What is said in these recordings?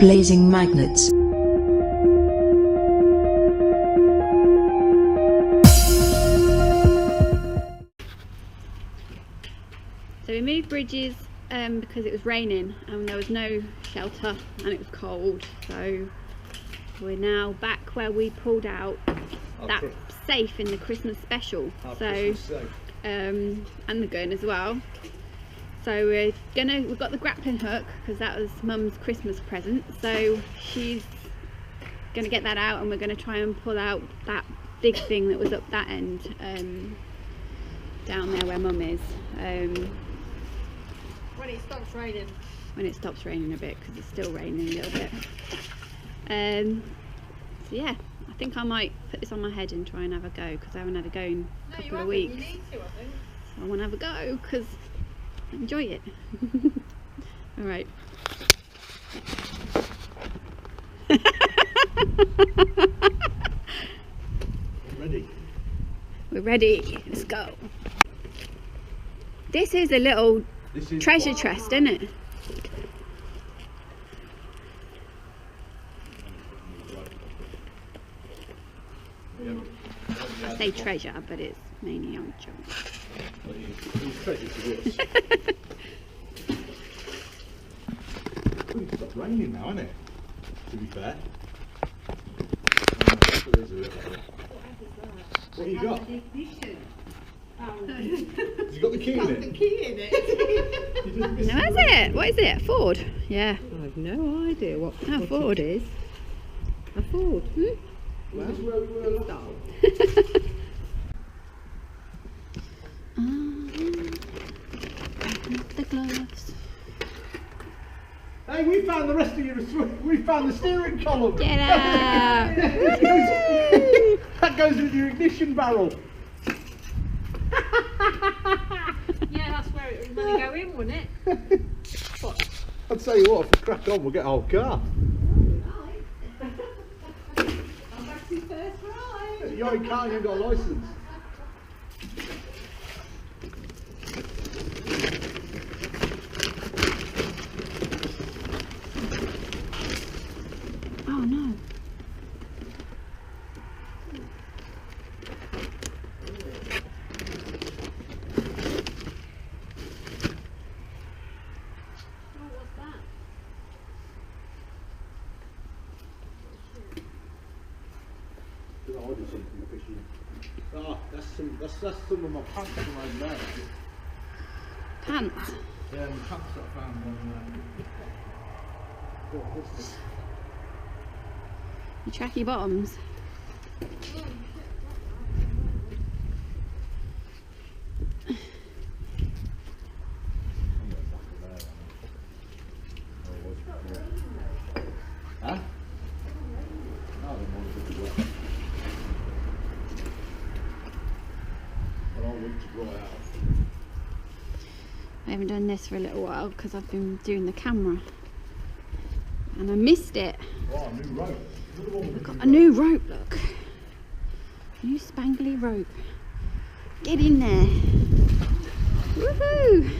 blazing magnets. So we moved bridges because it was raining and there was no shelter and it was cold, so we're now back where we pulled out that safe in the Christmas special. And the gun as well. So we've got the grappling hook because that was Mum's Christmas present, so she's gonna get that out and we're gonna try and pull out that big thing that was up that end, down there where Mum is, when it stops raining. When it stops raining a bit, because it's still raining a little bit. So yeah, I think I might put this on my head and try and have a go, because I haven't had a go in a couple of weeks. You need to, I think. So I want to have a go because I enjoy it. Alright. Ready? We're ready. Let's go. This is a little treasure chest, isn't it? I say treasure, but it's mainly on junk. It's treasure to us. It's stopped raining now, isn't it? To be fair. What have you got? Has he got the key in it? The key in it. Now, is it? What is it? A Ford? Yeah. I have no idea what A Ford is. A Ford. Well, this is where we were last The gloves. Hey, we found the rest of your... We found the steering column. Get out! That goes in your ignition barrel. Yeah, that's where it was going to go in, wouldn't it? I'll tell you what, if we crack on, we'll get our whole car. I'm back to first ride. You only can't, you ain't got a licence. Oh no. Oh, that's some of my pants from over there. Pants. Yeah, my pants that I found on Your tracky bottoms. Huh? I haven't done this for a little while because I've been doing the camera and I missed it. Oh, a new rope. I've got a new rope, look. New spangly rope. Get in there. Woohoo!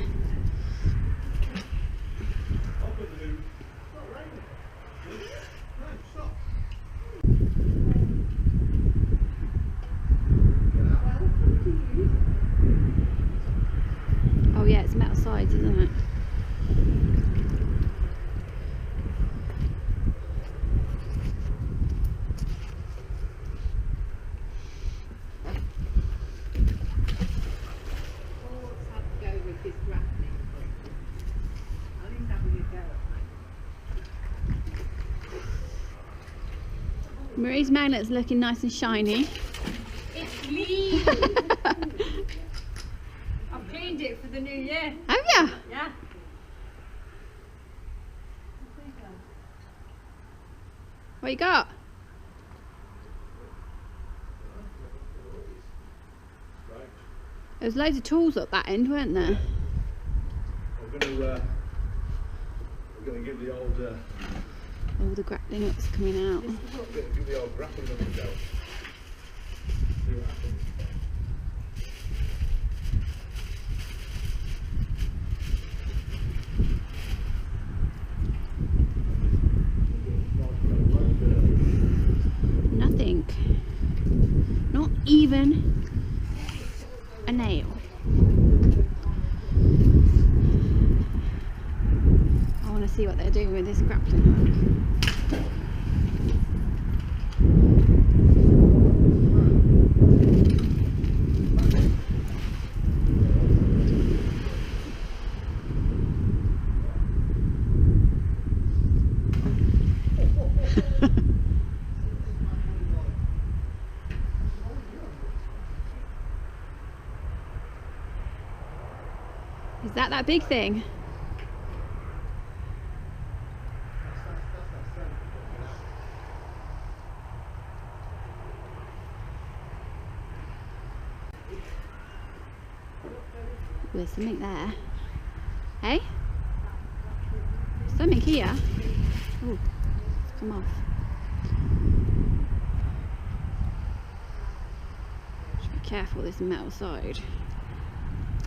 Oh yeah, it's metal sides, isn't it? Marie's magnet's looking nice and shiny. It's clean. I've cleaned it for the new year. Have ya? Yeah. What you got? There's loads of tools up that end, weren't there? We're going to give the old... All the grappling hooks coming out. give the old grappling hook a go. See what happens. even a nail. I want to see what they're doing with this grappling hook. Is that big thing? There's something there. Hey? Something here. Oh, it's come off. Should be careful, this metal side.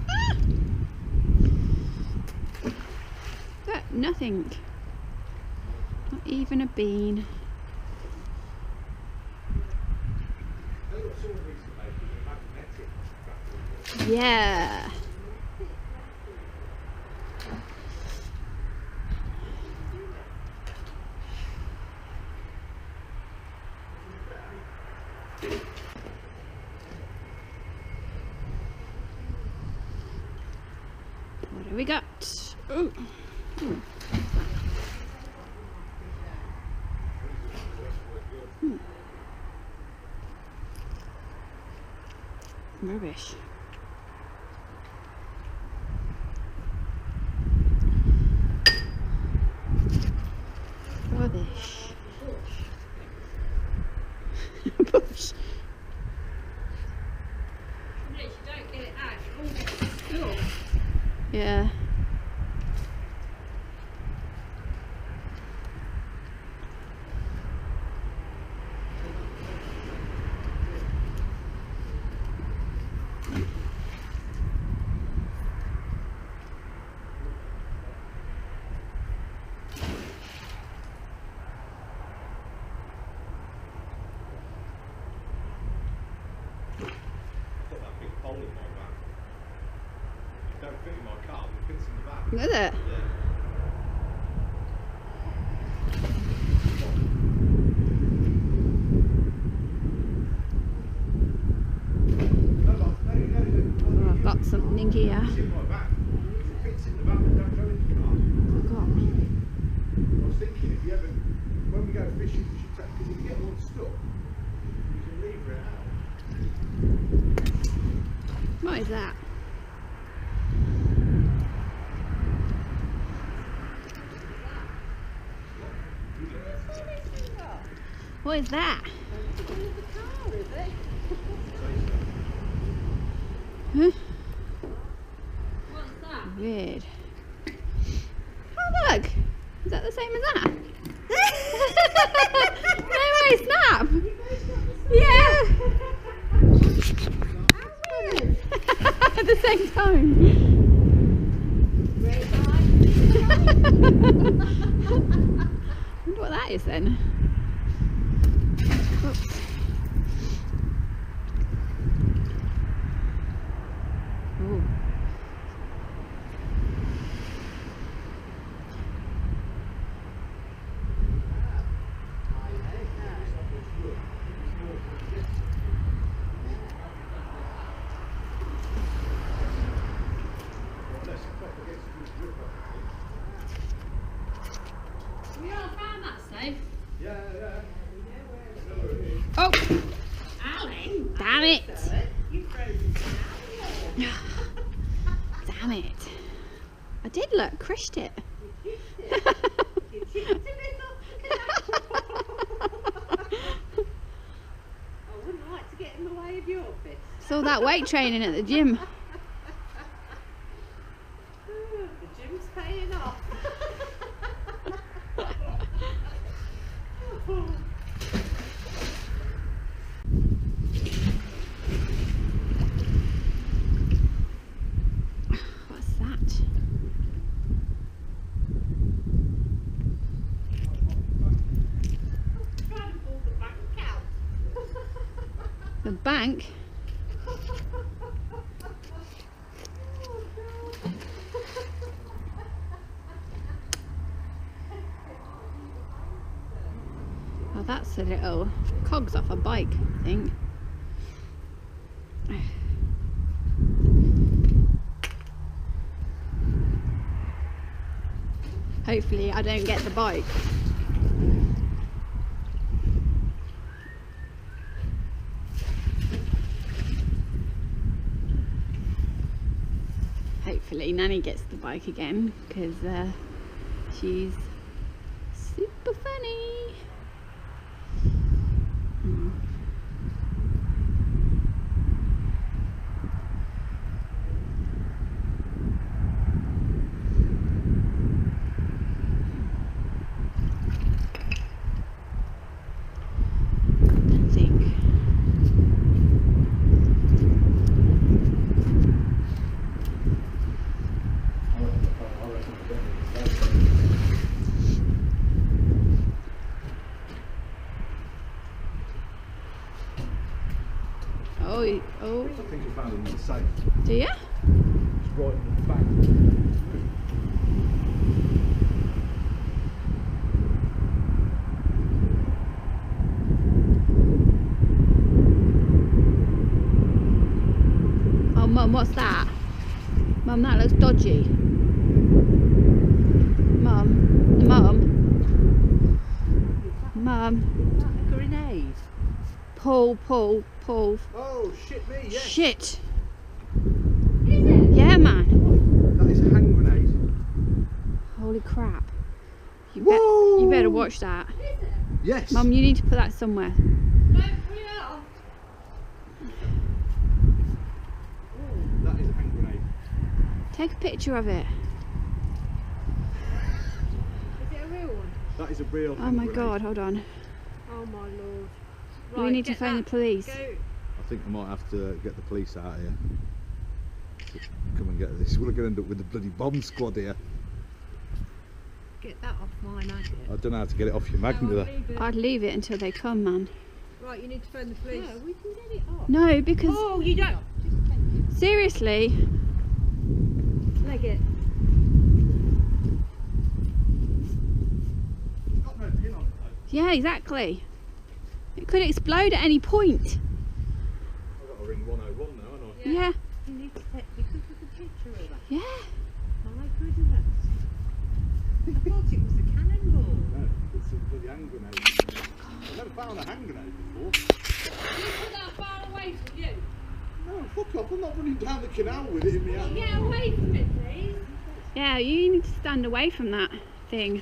Ah! But nothing. Not even a bean. Yeah. What do we got? Ooh. Ooh. Rubbish. Rubbish. Bush. You don't get it out, it all gets stuck. Yeah. Is it? Yeah. Oh, I've got something here. It's in my back. It fits in the back and don't go in the car. I've got. I was thinking if you ever, when we go fishing, we should take, because if you get one stuck, you can lever it out. What is that? What is that? Huh? What's that? Weird. Oh look! Is that the same as that? No way, snap! Yeah! At the same time. I wonder what that is then. Oops. Ooh. We all found that safe. Yeah. Oh! Alan. Damn it! You frozen now. Damn it. I did look, crushed it. I wouldn't like to get in the way of your fish. Saw that weight training at the gym. The gym's paying off. What's that? Trying to pull the bank out. The bank? that's a little cogs off a bike, I think. Hopefully I don't get the bike. Hopefully Nanny gets the bike again, because she's super funny. Oh. I think I found it in the safe. Do you? It's right in the back. Oh, Mum, what's that? Mum, that looks dodgy. Mum. A grenade. Pull. Oh, shit me, yes. Shit. Is it? Yeah, man. That is a hand grenade. Holy crap. You Whoa. better watch that. Is it? Yes. Mum, you need to put that somewhere. Don't pull it off. That is a hand grenade. Take a picture of it. Is it a real one? That is a real Oh hand my grenade. god, hold on. Oh my lord. We need to get phone that. the police. Go. I think I might have to get the police out here to come and get this. We're going to end up with the bloody bomb squad here. Get that off my magnet. I don't know how to get it off your magnet. No, I'll there. leave it. I'd leave it until they come, man. Right, you need to phone the police. No, we can get it off. No, because Oh, you don't. Just take it. seriously, Leg it. It's got no pin on it though. yeah, exactly. It could explode at any point. I've got to ring 101 now, haven't I? Yeah. You need to take. You could take a picture of that. Yeah. My goodness. I thought it was a cannonball. No, it's a bloody hand grenade. I've never found a hand grenade before. You put that far away from you. No, fuck off. I'm not running down the canal with it in my hand. Get away from it, please. Yeah, you need to stand away from that thing.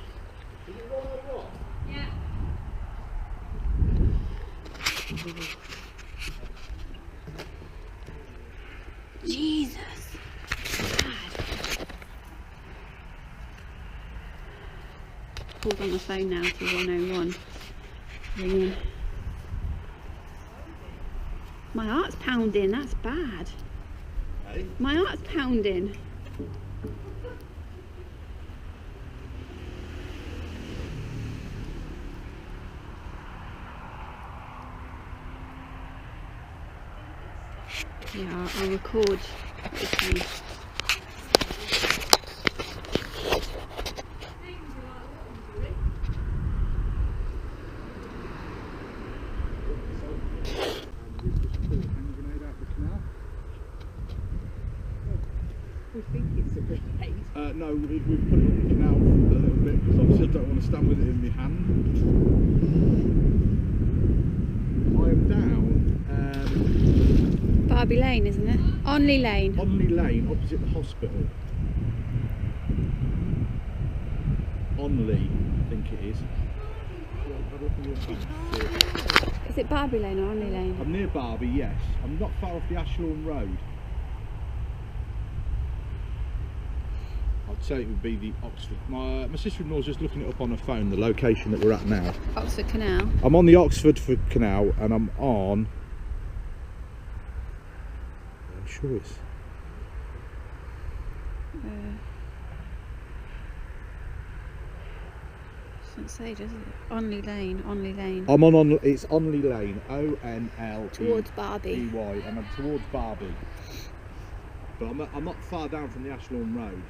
Is it 101? Yeah. Jesus. Called on the phone now to 101. Ringing. My heart's pounding, that's bad. Hey? My heart's pounding. Yeah, I'll record this one. We think it's a grenade. No, we've put it in the canal a little bit because obviously I don't want to stand with it in my hand. I am down Barbie Lane, isn't it? Onley Lane. Onley Lane, opposite the hospital. Onley, I think it is. Is it Barbie Lane or Onley Lane? I'm near Barbie, yes. I'm not far off the Ashlawn Road. I'd say it would be the Oxford. My sister-in-law's just looking it up on her phone, the location that we're at now. Oxford Canal. I'm on the Oxford Canal and I'm on... I'm sure it's... Doesn't say, does it? Onley Lane, Onley Lane. I'm on it's Onley Lane, O-N-L-E-Y, Towards Barbie. and I'm towards Barbie. But I'm not far down from the Ashlawn Road.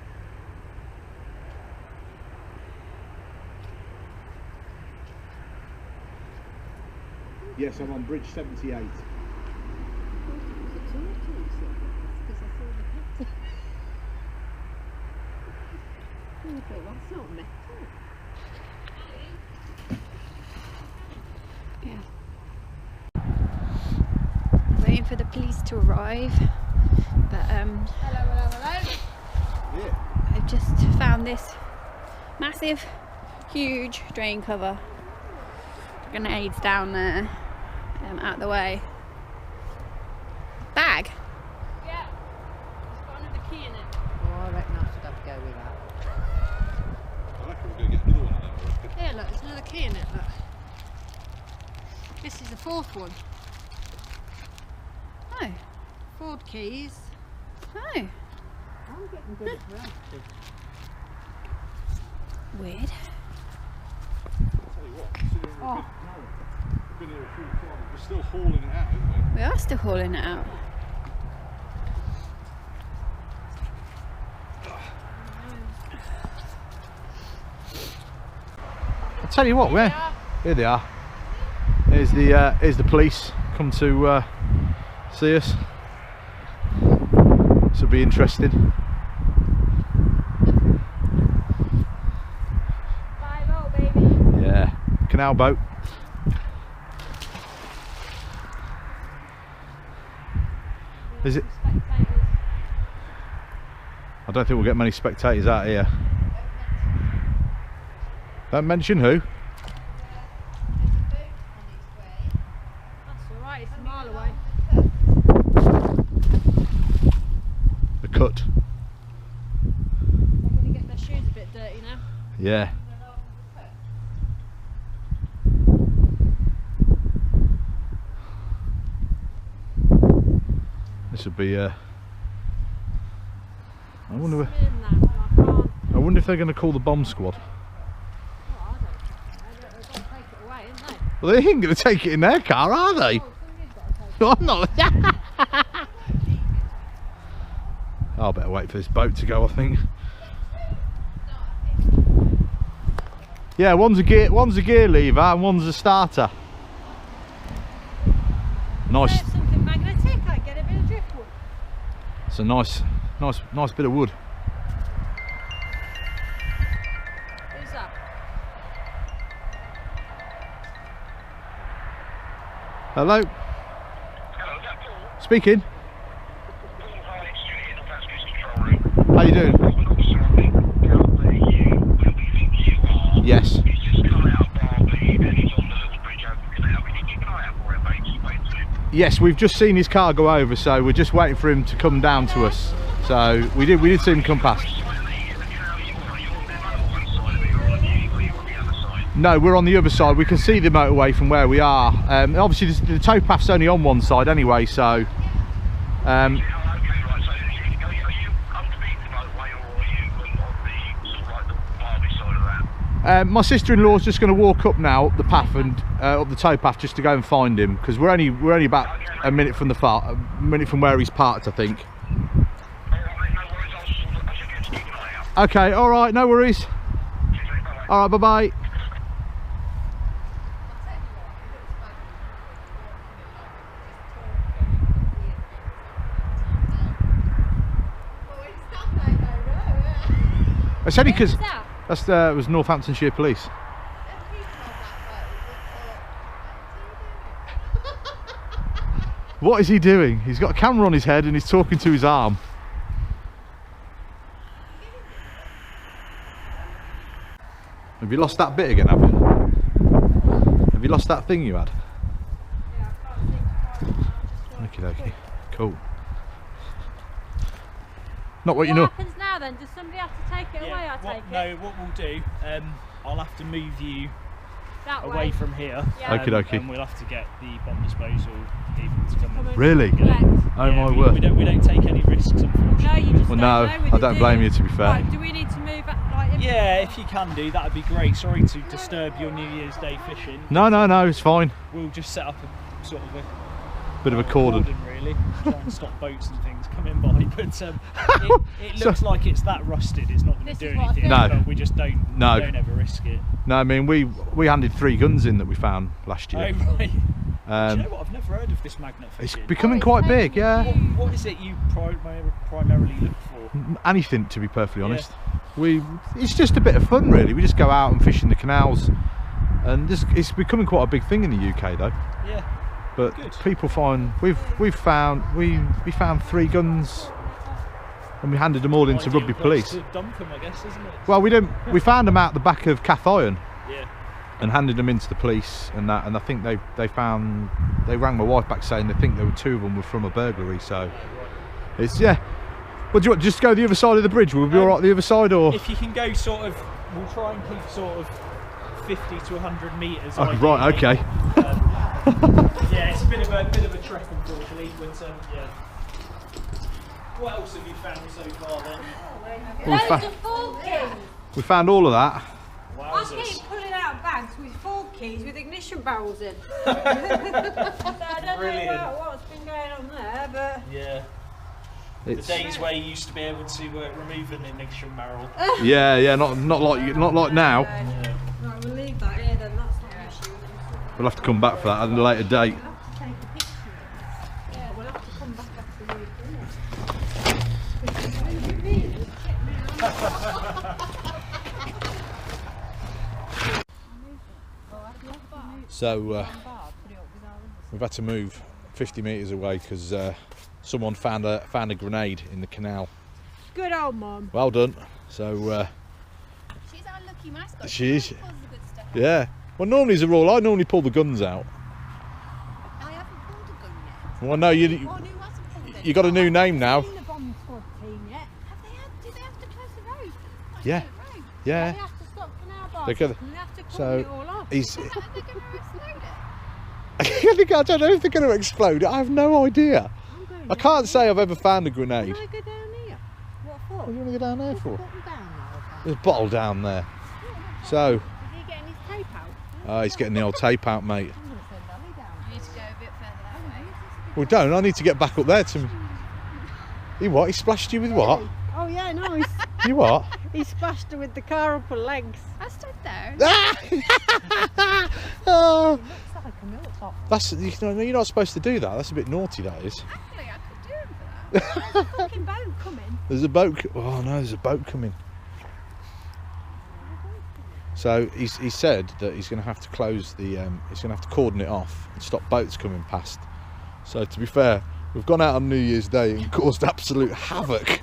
Yes, I'm on bridge 78. I thought it was a tortoise, because I saw the picture. I thought, that's not metal. Yeah. Waiting for the police to arrive, but Hello. Yeah. I've just found this massive, huge drain cover. Grenades down there, out the way. Bag. Yeah. It's got another key in it. Oh, I reckon I should have to go with that. I reckon we're going to get another one of them. Yeah, look, there's another key in it, look. This is the fourth one. Oh. 4 keys. Oh. I'm getting good at drafting. Weird. Tell you what, considering we've been here a few times, we're still hauling it out, aren't we? We are still hauling it out. I'll tell you what, here they are. Here's the police come to see us. This will be interesting. 5-0, baby. Yeah, canal boat. Is it? I don't think we'll get many spectators out here. Don't mention who. That's alright, it's a mile away. The cut. They're going to get their shoes a bit dirty now. Yeah. This would be. I wonder if they're going to call the bomb squad. Well, they ain't going to take it in their car, are they? I'm not. I'll better wait for this boat to go, I think. Yeah, one's a gear lever and one's a starter. Nice. Something magnetic, I get a bit of driftwood. It's a nice bit of wood. Who's that? Hello. Hello, is that Paul? Speaking. Paul, hi, it's Stuart in the Passenger Control Room. How you doing? I'm an officer, I think, out there, where we think you are. Yes. He's just come out of Barbie and he's on the little bridge over the canal. Can you keep an eye out for him, mate? Just wait for him. Yes, we've just seen his car go over, so we're just waiting for him to come down to us. So we did see him come past. Which side of the canal you are? Are you on the one side of it or are you on the other side? No, we're on the other side. We can see the motorway from where we are. Obviously, the towpath's only on one side anyway, so. Oh, okay, right. So are you underneath the motorway or are you on the sort of like the Barbie side of that? My sister-in-law's just going to walk up now up the path and up the towpath just to go and find him, because we're only about a minute from where he's parked, I think. Okay, all right, no worries. All right, bye-bye. It's only because that's was Northamptonshire Police. What is he doing? He's got a camera on his head and he's talking to his arm. Have you lost that bit again, have you? Have you lost that thing you had? Yeah, I can't think. Okay, cool. Not what you What know. happens now then? Does somebody have to take it away? I take it. No, what we'll do, I'll have to move you That away way. from here. Yeah. Okey-dokey. And we'll have to get the bomb disposal people to come and Really? Collect. Oh Yeah, my we word. don't take any risks, unfortunately. No, you just Well, don't no, know with I it, don't do blame you, to be fair. Right, do we need to move like in? Yeah, if you can do, that'd be great. Sorry to disturb your New Year's Day fishing. No, it's fine. We'll just set up a sort of a Bit of a cordon. really, try and stop boats and things coming by. But it looks like it's that rusted. It's not going This to do is what I anything. No. But we just don't ever risk it. No, I mean we handed 3 guns in that we found last year. Oh right. Do you know what? I've never heard of this magnet It's fishing. becoming quite big, yeah. What is it you primarily look for? Anything, to be perfectly honest. It's just a bit of fun, really. We just go out and fish in the canals, and it's becoming quite a big thing in the UK, though. Yeah. But Good. people find we found 3 guns, and we handed them all into Ideal Rugby place Police. to dump them, I guess, isn't it? Well, we didn't. We found them out the back of Cath Iron. Yeah. And handed them into the police, and I think they rang my wife back saying they think there were 2 of them were from a burglary. So it's Well, do you want just go the other side of the bridge? Will we be all right the other side, or if you can go sort of, we'll try and keep sort of 50 to 100 metres. oh, right? Okay. Yeah, it's a bit of a trek, unfortunately. But yeah. What else have you found so far then? We found all of that. I Wowzers. keep pulling out bags with 4 keys with ignition barrels in. So I don't Brilliant. know what's been going on there, but Yeah. The days where you used to be able to remove an ignition barrel. Yeah, not like now. Yeah. right, we'll leave that here then. That's not an issue. We'll have to come back for that at a later date. We'll have to take a picture of this. Yeah, we'll have to come back after we've So we've had to move 50 metres away because someone found a grenade in the canal. Good old mum. Well done. So She's our lucky mascot. she is. Pulls the good stuff out. Yeah. Well, normally as a rule, I normally pull the guns out. I haven't pulled a gun yet. Well, no, you Oh, who hasn't pulled it? you got a new name now. Seen the bomb squad team yet? Do they have to close the road? Like Yeah. the road? They Yeah. have to stop canal bars. They're gonna- and they have to cut so it all off. he's. Are they going to explode it? I don't know if they're going to explode. I have no idea. I'm going I can't say I've ever found a grenade. Can I go down here? What for? What do you want to go down there for? Put them down now. There's a bottle down there. So, Is he getting his tape out? he's getting the old tape out, mate. I'm going to send Ali down. You need to go a bit further that way. Well, don't. I need to get back up there to me. He what? He splashed you with what? Oh yeah, nice. You what? He splashed her with the car up her legs. I stood there. Oh, Looks like a milk top. that's you're not supposed to do that. That's a bit naughty. That is. Actually, I could do it for that. There's a fucking boat coming. There's a boat. Oh no, there's a boat coming. So he said that he's going to have to close the. He's going to have to cordon it off and stop boats coming past. So to be fair, we've gone out on New Year's Day and caused absolute havoc.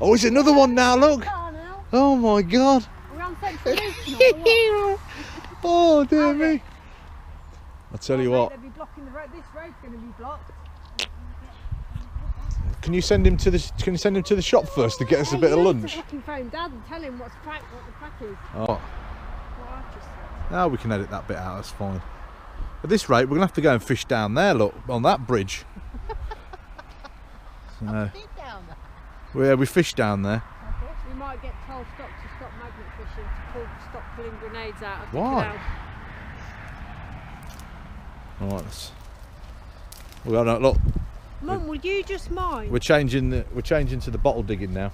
Oh, it's another one now. Look. Oh, now. Oh my God. We're on Central Loop now. Oh dear me. I'll tell you what. They'll be blocking the road. This road's going to be blocked. Can you send him to the shop first to get us a bit of You need lunch? to fucking phone Dad and tell him what the crack is. Oh, What I just said. now we can edit that bit out. That's fine. At this rate, we're gonna have to go and fish down there. Look, on that bridge. So, we fished down there. We might get told to stop magnet fishing, stop pulling grenades out of the Why? canal. All right. Well, no, look, Mum, would you just mind? we're changing to the bottle digging now.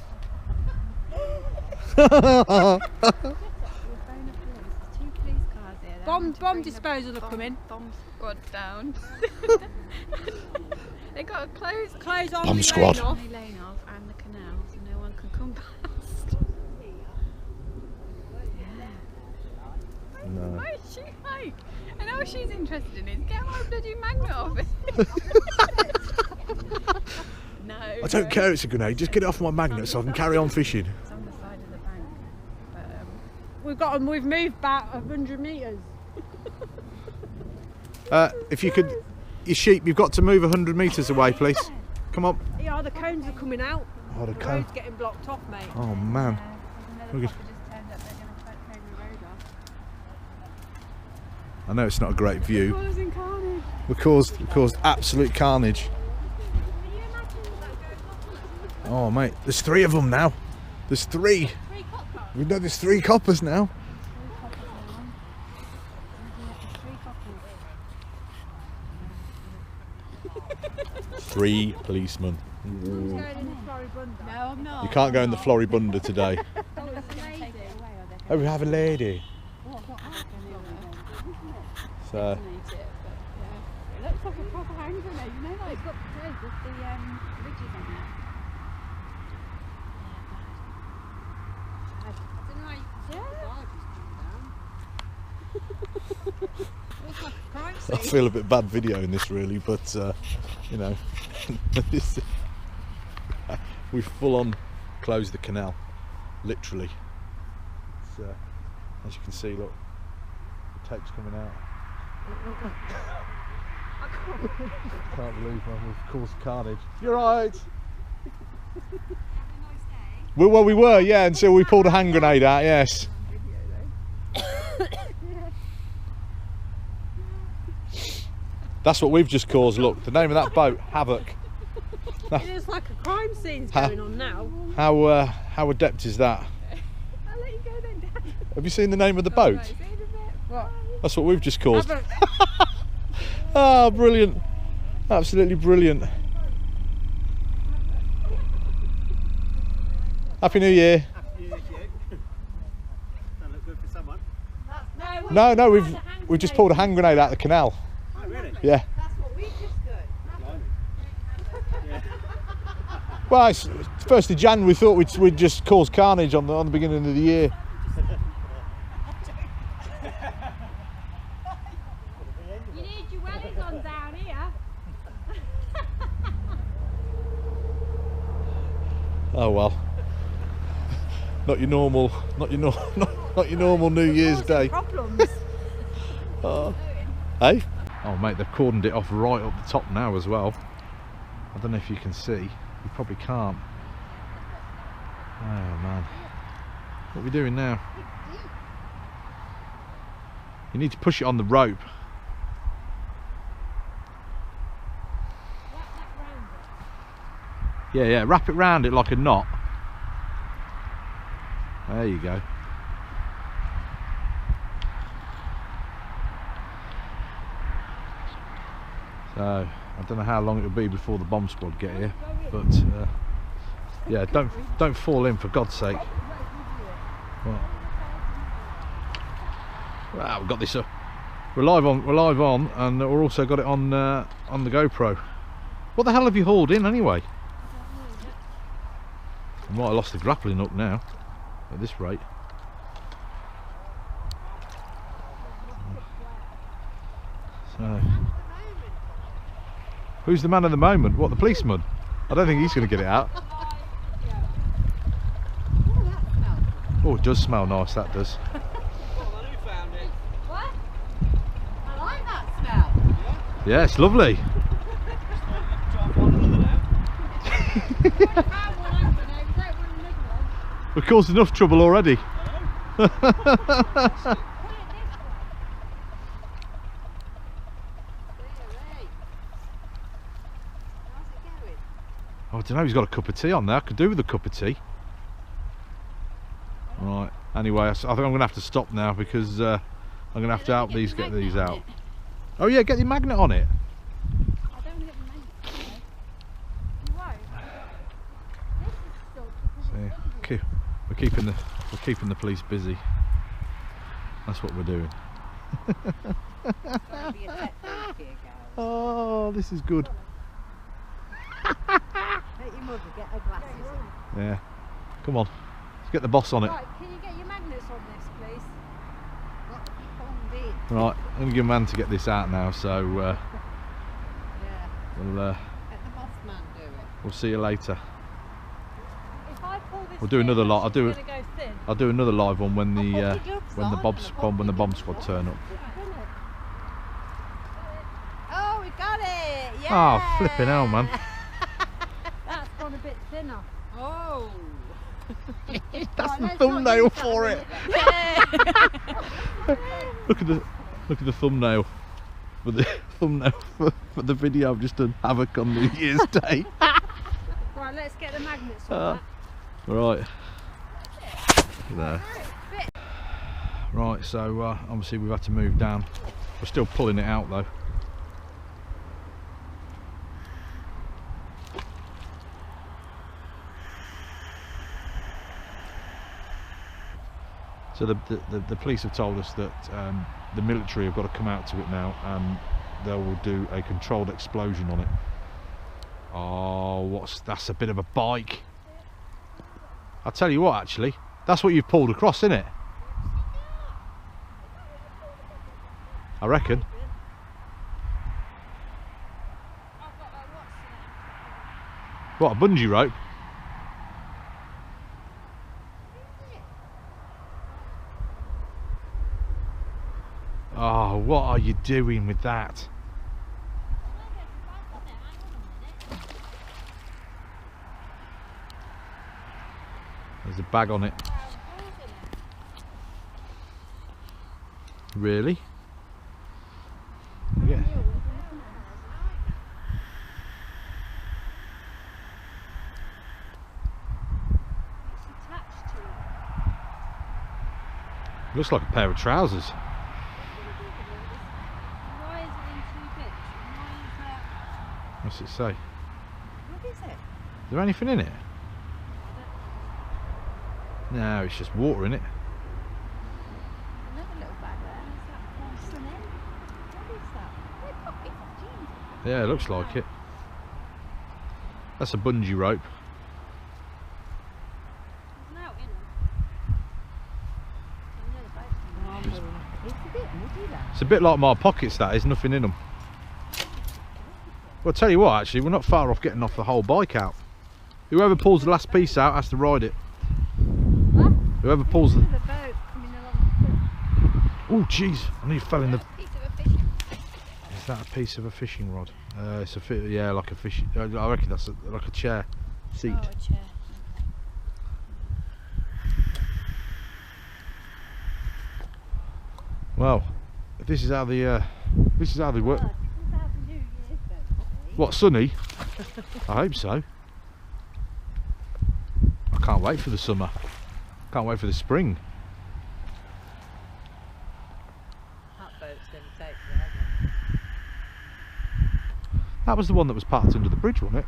Bomb disposal are coming. Bomb squad down. They got to close on Bomb the squad. lane off. the lane off and the canal so no one can come past. No. What is she like? I know what she's interested in is get my bloody magnet off it. No. I don't care. It's a grenade. Just get it off my magnet so I can carry on fishing. It's on the side of the bank. But, We've moved back 100 metres. If you could, your sheep, you've got to move 100 metres away, please. Come on. Yeah, the cones are coming out. Oh, the The cone. road's getting blocked off, mate. Oh man. Look at- just turned up, they're going to close the road off. I know it's not a great view. Causing carnage. We caused absolute carnage. Oh mate, there's 3 of them now. There's 3. We know there's 3 coppers now. 3 policemen. Who's going in the Floribunda? No, I'm not. You can't go in the Floribunda today. Oh, it's a lady. Oh, we have a lady. So looks like a proper hand grenade, you know, like it's got with the ridges on it. I don't know how you can see the barges come down. Looks like a crime I scene. feel a bit bad videoing this really, but you know, we've full on closed the canal, literally. It's, as you can see, look, the tape's coming out. Can't believe, man, we've caused carnage. You're right. Well, we were, yeah, until we pulled a hand grenade out, yes. That's what we've just caused, look, the name of that boat, Havoc. It is like a crime scene's going on now. How adept is that? I'll let you go then, Dad. Have you seen the name of the boat? Right, see you in a bit. What? That's what we've just caused. Oh, brilliant. Absolutely brilliant. Happy New Year. Happy New Year to you. That look good for someone. No, we've just pulled a hand grenade out of the canal. Oh, really? Yeah. That's what we just did. Yeah. Well, it's 1st of Jan. We thought we'd just cause carnage on the beginning of the year. You need your wellies on down here. Oh well. Not your normal New Year's Day. Problems. Hey? Oh mate, they've cordoned it off right up the top now as well. I don't know if you can see. You probably can't. Oh man. What are we doing now? You need to push it on the rope. Yeah, wrap it round it like a knot. There you go. So, I don't know how long it'll be before the bomb squad get here, but yeah, don't fall in for God's sake. Right. Wow, we've got this. We're live on, and we've also got it on the GoPro. What the hell have you hauled in anyway? I might have lost the grappling hook now, at this rate. So, who's the man of the moment? What, the policeman? I don't think he's going to get it out. Oh, it does smell nice, that does. What? I like that smell. Yeah, it's lovely. We've caused enough trouble already. Oh, I don't know, he's got a cup of tea on there. I could do with a cup of tea. Right, anyway, I think I'm going to have to stop now because I'm going to have to help these get these out. Oh yeah, get the magnet on it. I don't hit the magnet. You won't. This is still. See, we're keeping the police busy. That's what we're doing. Oh, this is good. Let your mother get her glasses on. Yeah, come on, let's get the boss on it. Right, can you get your magnets on this, please? Right, I'm going to give a man to get this out now, so Yeah. we'll Let the boss man do it. we'll see you later. If I pull this We'll do another lot. I'll do another live one when the I'll pop your gloves on and when the bomb squad turn up. Oh, we got it! Yeah! Oh, flipping hell, man. That's gone a bit thinner. Oh! That's the thumbnail for it. Look at the thumbnail for the thumbnail for the video I've just done. Havoc on New Year's Day. Right, let's get the magnets on that. Right. There. Right, so obviously we've had to move down. We're still pulling it out though. So the police have told us that the military have got to come out to it now and they will do a controlled explosion on it. Oh, that's a bit of a bike. I'll tell you what, actually, that's what you've pulled across, isn't it? I reckon. What, a bungee rope? Oh, what are you doing with that? There's a bag on it. Really? Yeah. Looks like a pair of trousers. Why is it in 2 bits? Why is that? What's it say? What is it? Is there anything in it? No, it's just water in it. Another little bag there. Is that porcelain? What is that? They're pocket jeans. Yeah, it looks like it. That's a bungee rope. There's no in them. It's a bit muddy there. It's a bit like my pockets, that is, nothing in them. Well, I'll tell you what, actually, we're not far off getting off the whole bike out. Whoever pulls the last piece out has to ride it. Huh? Whoever pulls the... The boat coming along. Oh, jeez, I nearly fell in the... Piece of a fishing. Is that a piece of a fishing rod? It's a yeah, like a fish. I reckon that's like a chair seat. Oh, a chair. Well, this is how they work. Oh, 2000 New Year's then. What, sunny? I hope so. I can't wait for the summer. Can't wait for the spring. That boat's going to take forever. That was the one that was parked under the bridge, wasn't it?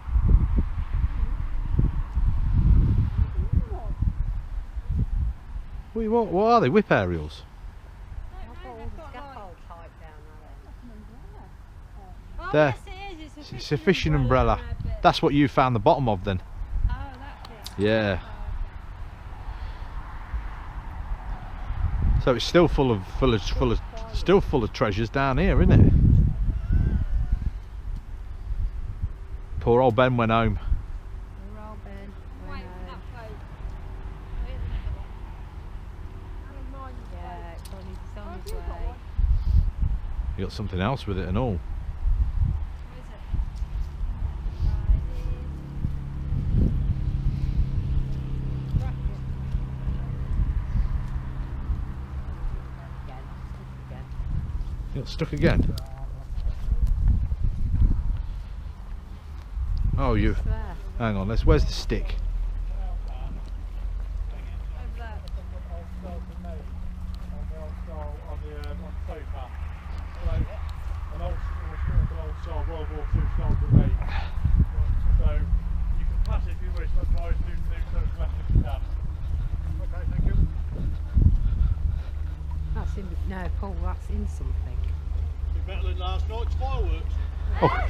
What are they? Whip aerials? I've got all the scaffold type down there. Oh, There. yes it is. It's a fishing umbrella. That's what you found the bottom of then. Oh, that's it. Yeah. So it's still full of treasures down here, isn't it? Poor old Ben went home. Poor old Ben. Wait for that boat. Yeah, it's on his way. You got something else with it and all. You got stuck again? Oh, you. Hang on, where's the stick? That's in, no, Paul, that's in something. Better than last night's fireworks. Oh.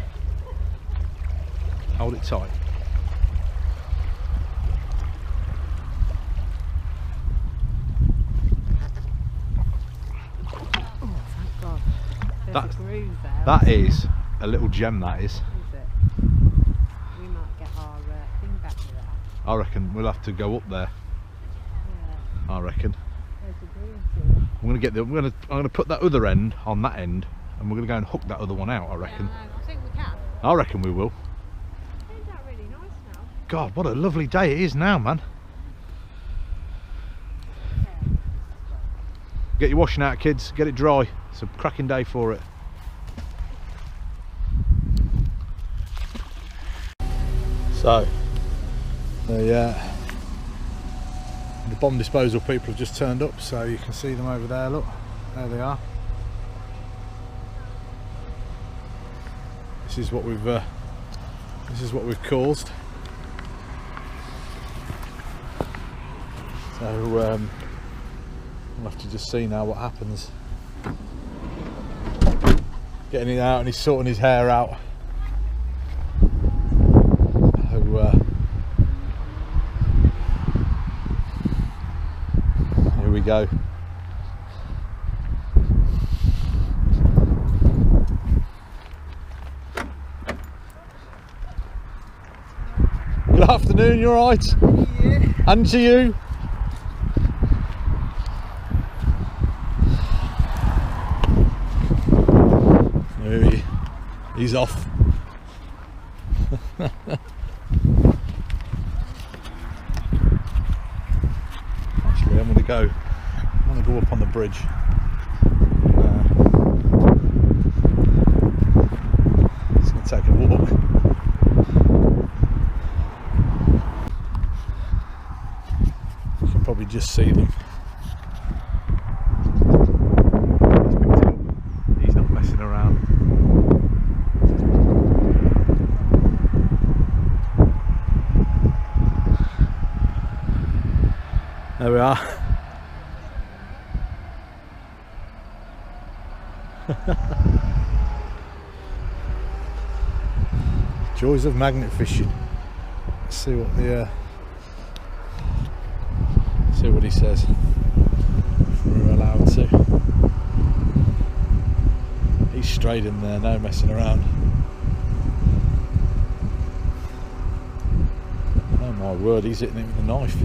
Hold it tight. Oh, thank God. There's That- a groove there. That is a little gem, that is. Is it? We might get our thing back with that. I reckon we'll have to go up there. Yeah, I reckon. there's a groove here. I'm gonna put that other end on that end, and we're gonna go and hook that other one out. I reckon. I think we can. I reckon we will. It turned out really nice now. God, what a lovely day it is now, man. Get your washing out, kids. Get it dry. It's a cracking day for it. So, the bomb disposal people have just turned up, so you can see them over there. Look, there they are. This is what we've caused. So we'll have to just see now what happens. getting it out, and he's sorting his hair out. So, here we go. Good afternoon, you alright? Yeah. And to you? He's off. Actually, I'm going to go up on the bridge. Just going to take a walk. You can probably just see them. He's not messing around. There we are. Joys of magnet fishing. Let's see what the see what he says. If we're allowed to. He's straight in there, no messing around. Oh my word, he's hitting it with a knife.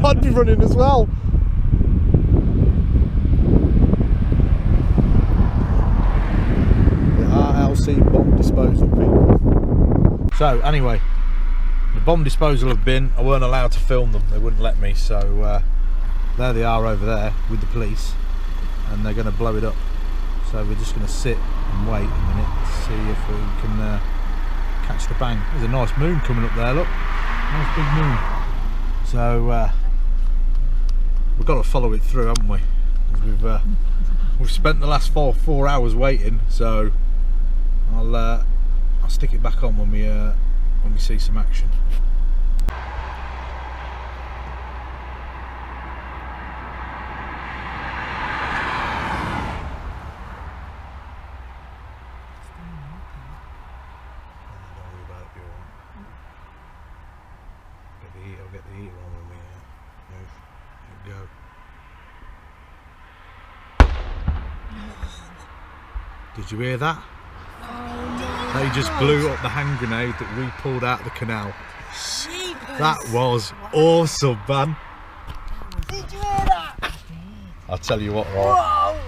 I'd be running as well. The RLC bomb disposal people. So anyway, the bomb disposal have been, I weren't allowed to film them, they wouldn't let me, so there they are over there with the police, and they're going to blow it up. So we're just going to sit and wait a minute to see if we can catch the bang. There's a nice moon coming up there, look. Nice big moon. So we've got to follow it through, haven't we? We've spent the last four hours waiting, so I'll stick it back on when we see some action. I'll get the heater on when we move. There we go. Did you hear that? Oh, no. They just blew up the hand grenade that we pulled out of the canal. Jeepers. That was awesome, man. Did you hear that? I'll tell you what, right? Whoa.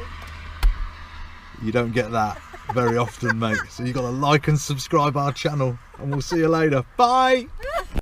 You don't get that very often, mate. So you got to like and subscribe our channel, and we'll see you later. Bye.